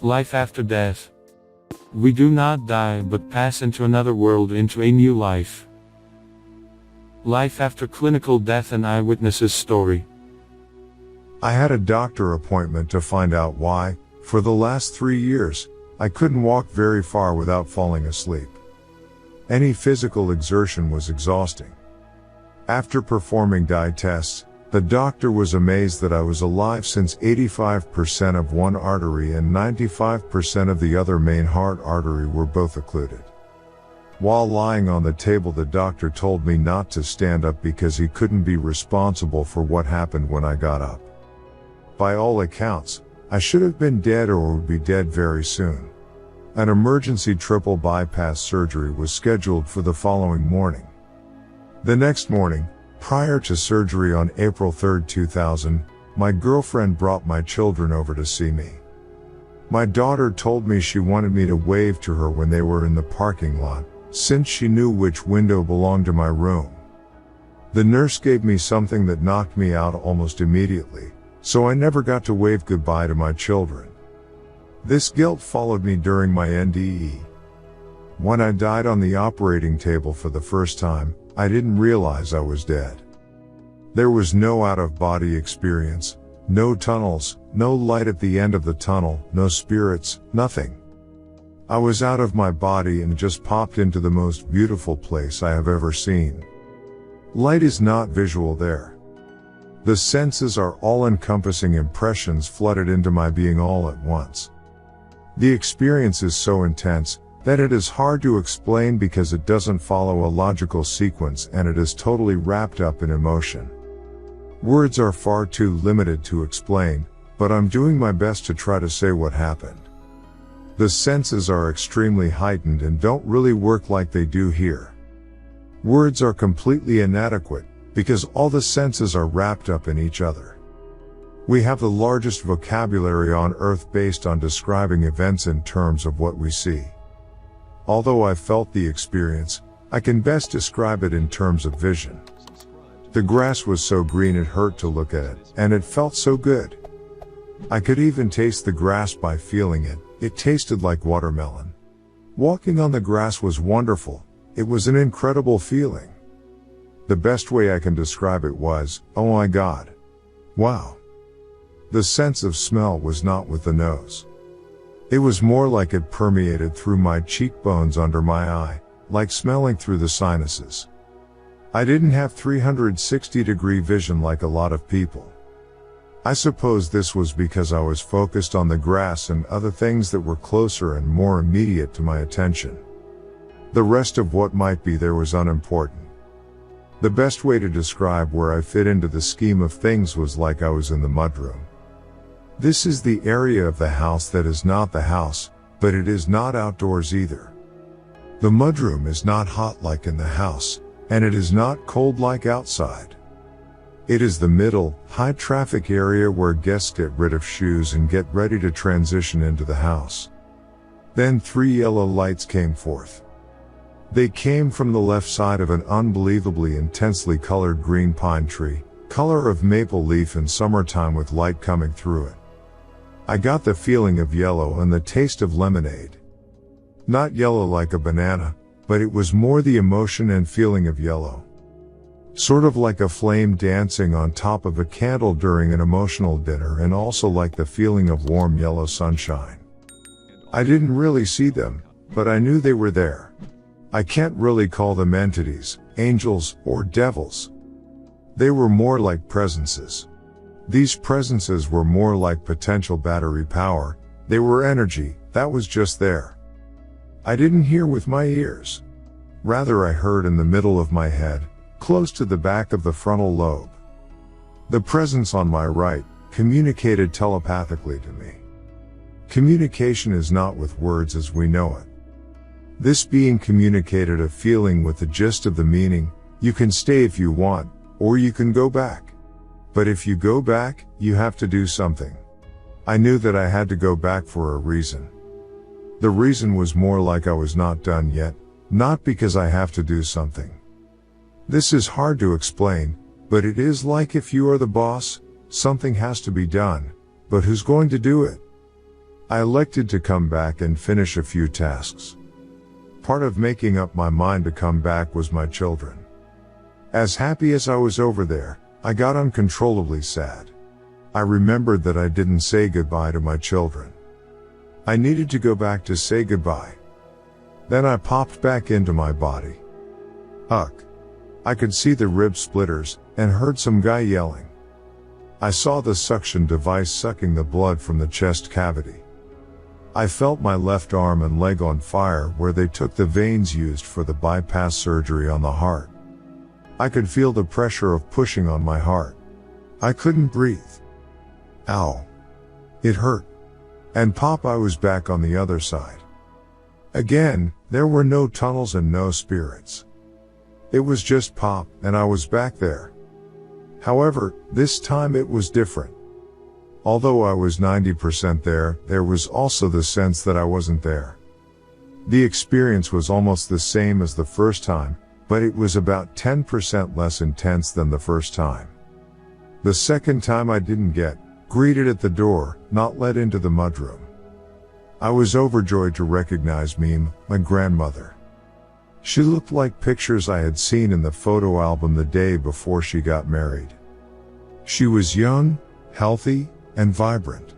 Life after death. We do not die but pass into another world, into a new life. Life after clinical death, an eyewitness's story. I had a doctor appointment to find out why, for the last 3 years, I couldn't walk very far without falling asleep. Any physical exertion was exhausting. After performing dye tests, the doctor was amazed that I was alive since 85% of one artery and 95% of the other main heart artery were both occluded. While lying on the table, the doctor told me not to stand up because he couldn't be responsible for what happened when I got up. By all accounts, I should have been dead or would be dead very soon. An emergency triple bypass surgery was scheduled for the following morning. The next morning, prior to surgery on April 3, 2000, my girlfriend brought my children over to see me. My daughter told me she wanted me to wave to her when they were in the parking lot, since she knew which window belonged to my room. The nurse gave me something that knocked me out almost immediately, so I never got to wave goodbye to my children. This guilt followed me during my NDE. When I died on the operating table for the first time, I didn't realize I was dead. There was no out-of-body experience, no tunnels, no light at the end of the tunnel, no spirits, nothing. I was out of my body and just popped into the most beautiful place I have ever seen. Light is not visual there. The senses are all-encompassing impressions flooded into my being all at once. The experience is so intense that it is hard to explain because it doesn't follow a logical sequence and it is totally wrapped up in emotion. Words are far too limited to explain, but I'm doing my best to try to say what happened. The senses are extremely heightened and don't really work like they do here. Words are completely inadequate, because all the senses are wrapped up in each other. We have the largest vocabulary on earth based on describing events in terms of what we see. Although I felt the experience, I can best describe it in terms of vision. The grass was so green it hurt to look at it, and it felt so good. I could even taste the grass by feeling it. It tasted like watermelon. Walking on the grass was wonderful. It was an incredible feeling. The best way I can describe it was, oh my God. Wow. The sense of smell was not with the nose. It was more like it permeated through my cheekbones under my eye, like smelling through the sinuses. I didn't have 360-degree vision like a lot of people. I suppose this was because I was focused on the grass and other things that were closer and more immediate to my attention. The rest of what might be there was unimportant. The best way to describe where I fit into the scheme of things was like I was in the mudroom. This is the area of the house that is not the house, but it is not outdoors either. The mudroom is not hot like in the house, and it is not cold like outside. It is the middle, high traffic area where guests get rid of shoes and get ready to transition into the house. Then 3 yellow lights came forth. They came from the left side of an unbelievably intensely colored green pine tree, color of maple leaf in summertime with light coming through it. I got the feeling of yellow and the taste of lemonade. Not yellow like a banana, but it was more the emotion and feeling of yellow. Sort of like a flame dancing on top of a candle during an emotional dinner, and also like the feeling of warm yellow sunshine. I didn't really see them, but I knew they were there. I can't really call them entities, angels, or devils. They were more like presences. These presences were more like potential battery power. They were energy that was just there. I didn't hear with my ears. Rather, I heard in the middle of my head, close to the back of the frontal lobe. The presence on my right communicated telepathically to me. Communication is not with words as we know it. This being communicated a feeling with the gist of the meaning. You can stay if you want, or you can go back. But if you go back, you have to do something. I knew that I had to go back for a reason. The reason was more like I was not done yet, not because I have to do something. This is hard to explain, but it is like if you are the boss, something has to be done, but who's going to do it? I elected to come back and finish a few tasks. Part of making up my mind to come back was my children. As happy as I was over there, I got uncontrollably sad. I remembered that I didn't say goodbye to my children. I needed to go back to say goodbye. Then I popped back into my body. Ugh. I could see the rib splitters and heard some guy yelling. I saw the suction device sucking the blood from the chest cavity. I felt my left arm and leg on fire where they took the veins used for the bypass surgery on the heart. I could feel the pressure of pushing on my heart. I couldn't breathe. Ow. It hurt. And pop, I was back on the other side. Again, there were no tunnels and no spirits. It was just pop, and I was back there. However, this time it was different. Although I was 90% there was also the sense that I wasn't there. The experience was almost the same as the first time, but it was about 10% less intense than the first time. The second time I didn't get greeted at the door, not let into the mudroom. I was overjoyed to recognize Meme, my grandmother. She looked like pictures I had seen in the photo album the day before she got married. She was young, healthy, and vibrant.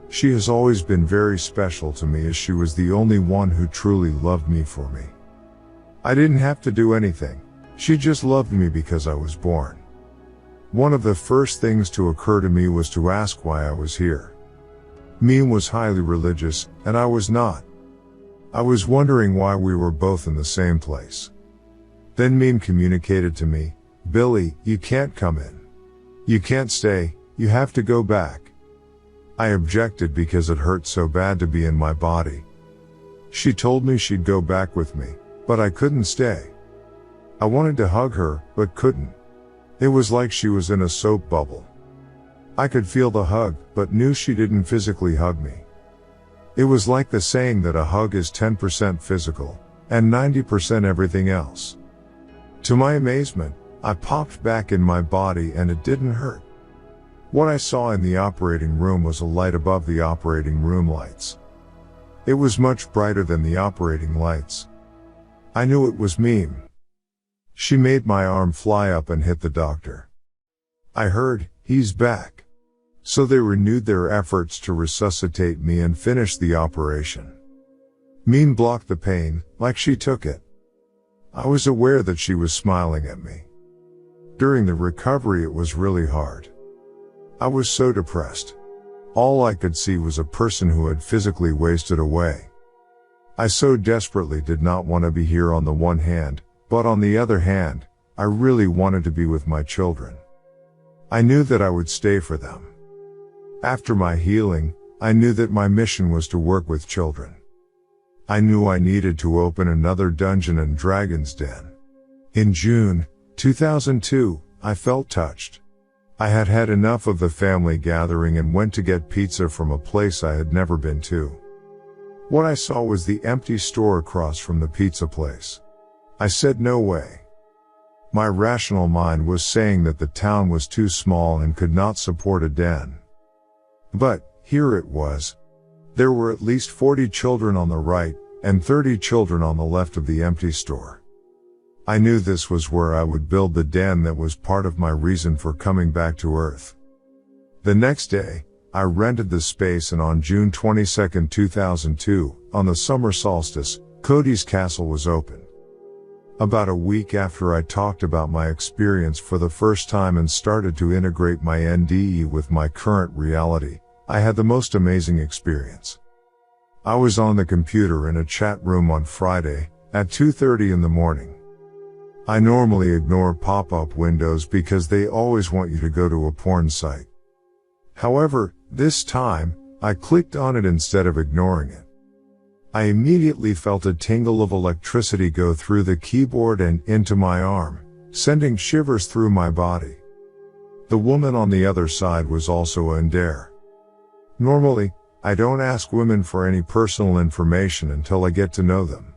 She has always been very special to me as she was the only one who truly loved me for me. I didn't have to do anything. She just loved me because I was born. One of the first things to occur to me was to ask why I was here. Meme was highly religious, and I was not. I was wondering why we were both in the same place. Then Meme communicated to me, "Billy, you can't come in. You can't stay, you have to go back." I objected because it hurt so bad to be in my body. She told me she'd go back with me, but I couldn't stay. I wanted to hug her, but couldn't. It was like she was in a soap bubble. I could feel the hug, but knew she didn't physically hug me. It was like the saying that a hug is 10% physical, and 90% everything else. To my amazement, I popped back in my body and it didn't hurt. What I saw in the operating room was a light above the operating room lights. It was much brighter than the operating lights. I knew it was Meme. She made my arm fly up and hit the doctor. I heard, "He's back." So they renewed their efforts to resuscitate me and finish the operation. Meme blocked the pain, like she took it. I was aware that she was smiling at me. During the recovery it was really hard. I was so depressed. All I could see was a person who had physically wasted away. I so desperately did not want to be here on the one hand, but on the other hand, I really wanted to be with my children. I knew that I would stay for them. After my healing, I knew that my mission was to work with children. I knew I needed to open another Dungeons and Dragons den. In June 2002, I felt touched. I had had enough of the family gathering and went to get pizza from a place I had never been to. What I saw was the empty store across from the pizza place. I said no way. My rational mind was saying that the town was too small and could not support a den. But, here it was. There were at least 40 children on the right, and 30 children on the left of the empty store. I knew this was where I would build the den that was part of my reason for coming back to Earth. The next day, I rented the space, and on June 22, 2002, on the summer solstice, Cody's Castle was open. About a week after I talked about my experience for the first time and started to integrate my NDE with my current reality, I had the most amazing experience. I was on the computer in a chat room on Friday, at 2:30 in the morning. I normally ignore pop-up windows because they always want you to go to a porn site. However, this time, I clicked on it instead of ignoring it. I immediately felt a tingle of electricity go through the keyboard and into my arm, sending shivers through my body. The woman on the other side was also a NDE. Normally, I don't ask women for any personal information until I get to know them.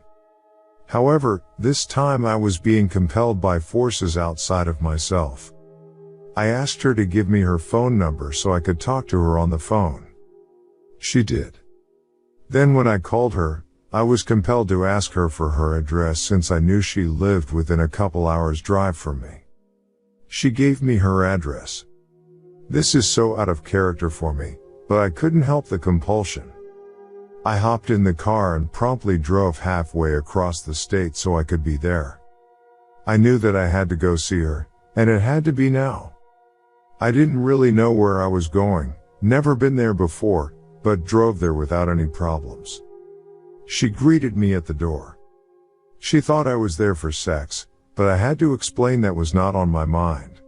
However, this time I was being compelled by forces outside of myself. I asked her to give me her phone number so I could talk to her on the phone. She did. Then when I called her, I was compelled to ask her for her address since I knew she lived within a couple hours drive from me. She gave me her address. This is so out of character for me, but I couldn't help the compulsion. I hopped in the car and promptly drove halfway across the state so I could be there. I knew that I had to go see her, and it had to be now. I didn't really know where I was going, never been there before, but drove there without any problems. She greeted me at the door. She thought I was there for sex, but I had to explain that was not on my mind.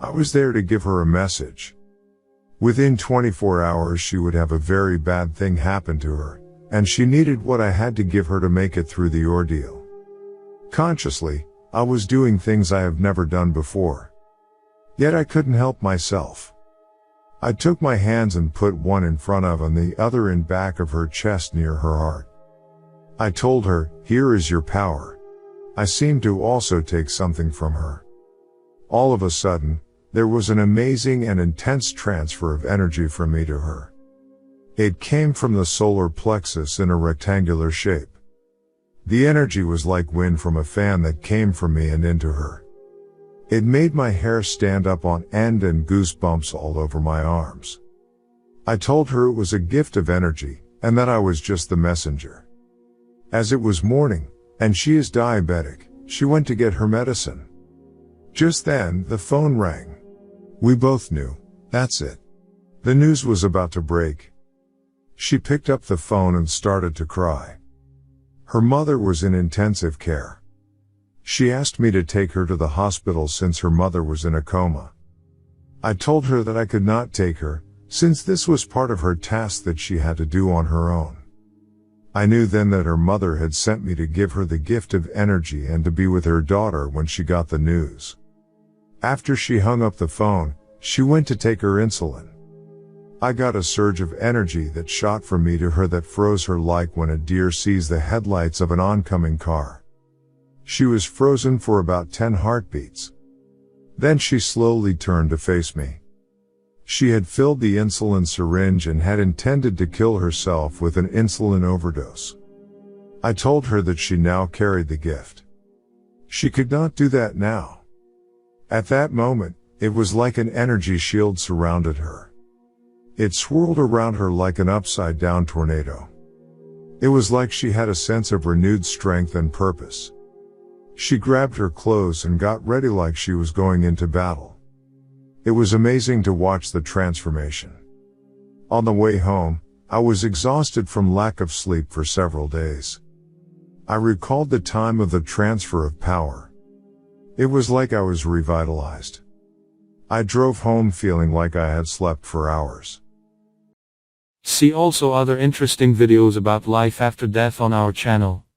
I was there to give her a message. Within 24 hours she would have a very bad thing happen to her, and she needed what I had to give her to make it through the ordeal. Consciously, I was doing things I have never done before. Yet I couldn't help myself. I took my hands and put one in front of and the other in back of her chest near her heart. I told her, "Here is your power." I seemed to also take something from her. All of a sudden, there was an amazing and intense transfer of energy from me to her. It came from the solar plexus in a rectangular shape. The energy was like wind from a fan that came from me and into her. It made my hair stand up on end and goosebumps all over my arms. I told her it was a gift of energy, and that I was just the messenger. As it was morning, and she is diabetic, she went to get her medicine. Just then, the phone rang. We both knew, that's it. The news was about to break. She picked up the phone and started to cry. Her mother was in intensive care. She asked me to take her to the hospital since her mother was in a coma. I told her that I could not take her, since this was part of her task that she had to do on her own. I knew then that her mother had sent me to give her the gift of energy and to be with her daughter when she got the news. After she hung up the phone, she went to take her insulin. I got a surge of energy that shot from me to her that froze her like when a deer sees the headlights of an oncoming car. She was frozen for about 10 heartbeats. Then she slowly turned to face me. She had filled the insulin syringe and had intended to kill herself with an insulin overdose. I told her that she now carried the gift. She could not do that now. At that moment, it was like an energy shield surrounded her. It swirled around her like an upside-down tornado. It was like she had a sense of renewed strength and purpose. She grabbed her clothes and got ready like she was going into battle. It was amazing to watch the transformation. On the way home, I was exhausted from lack of sleep for several days. I recalled the time of the transfer of power. It was like I was revitalized. I drove home feeling like I had slept for hours. See also other interesting videos about life after death on our channel.